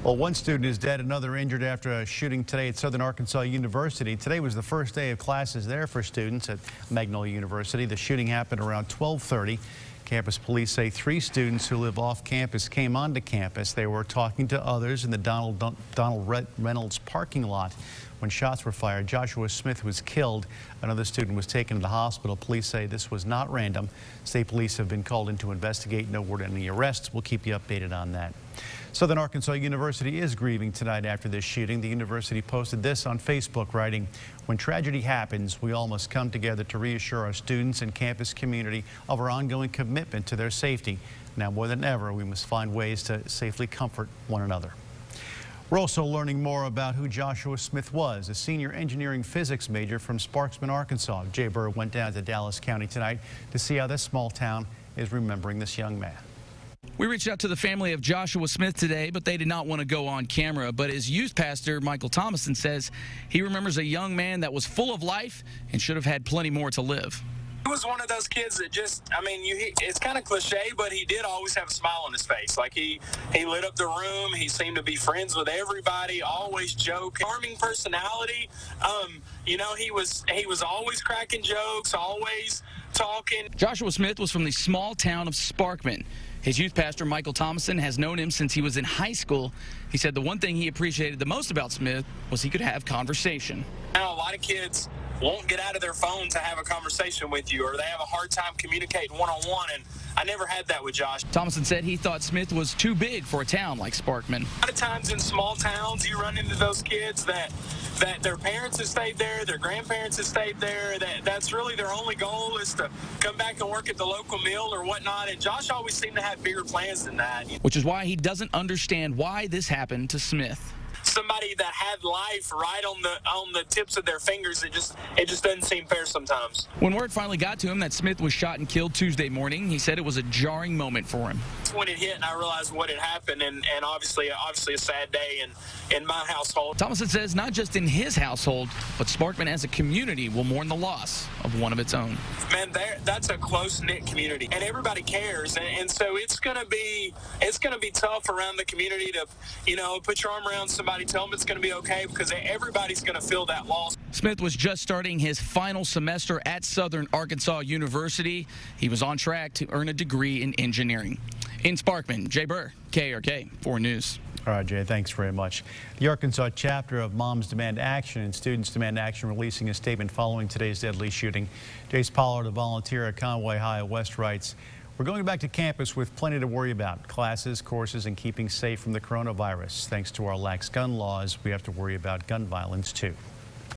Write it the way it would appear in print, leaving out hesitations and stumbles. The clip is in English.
Well, one student is dead, another injured after a shooting today at Southern Arkansas University. Today was the first day of classes there for students at Magnolia University. The shooting happened around 12:30. Campus police say 3 students who live off campus came onto campus. They were talking to others in the Donald Reynolds parking lot when shots were fired. Joshua Smith was killed. Another student was taken to the hospital. Police say this was not random. State police have been called in to investigate. No word on any arrests. We'll keep you updated on that. Southern Arkansas University is grieving tonight after this shooting. The university posted this on Facebook, writing, "When tragedy happens, we all must come together to reassure our students and campus community of our ongoing commitment to their safety. Now more than ever, we must find ways to safely comfort one another." We're also learning more about who Joshua Smith was, a senior engineering physics major from Sparkman, Arkansas. Jay Burr went down to Dallas County tonight to see how this small town is remembering this young man. We reached out to the family of Joshua Smith today, but they did not want to go on camera. But his youth pastor, Michael Thomason, says he remembers a young man that was full of life and should have had plenty more to live. He was one of those kids that just, it's kind of cliche, but he did always have a smile on his face. Like he lit up the room. He seemed to be friends with everybody, always joking. Charming personality. He was always cracking jokes, always talking. Joshua Smith was from the small town of Sparkman. His youth pastor, Michael Thomason, has known him since he was in high school. He said the one thing he appreciated the most about Smith was he could have conversation. Now, a lot of kids won't get out of their phone to have a conversation with you, or they have a hard time communicating one-on-one, and I never had that with Josh. Thomason said he thought Smith was too big for a town like Sparkman. A lot of times in small towns, you run into those kids that their parents have stayed there, their grandparents have stayed there, that's really their only goal is to come back and work at the local mill or whatnot, and Josh always seemed to have bigger plans than that. Which is why he doesn't understand why this happened to Smith. Somebody that had life right on the tips of their fingers, it just doesn't seem fair sometimes. When word finally got to him that Smith was shot and killed Tuesday morning, he said it was a jarring moment for him. When it hit and I realized what had happened, and obviously a sad day in my household. Thomason says not just in his household, but Sparkman as a community will mourn the loss of one of its own. Man, that's a close-knit community, and everybody cares, and so it's gonna be tough around the community to, put your arm around somebody, tell them it's gonna be okay, because everybody's gonna feel that loss. Smith was just starting his final semester at Southern Arkansas University. He was on track to earn a degree in engineering. In Sparkman, Jay Burr, KRK 4 News. All right, Jay, thanks very much. The Arkansas chapter of Moms Demand Action and Students Demand Action releasing a statement following today's deadly shooting. Jace Pollard, a volunteer at Conway High West, writes, "We're going back to campus with plenty to worry about. Classes, courses, and keeping safe from the coronavirus. Thanks to our lax gun laws, we have to worry about gun violence, too."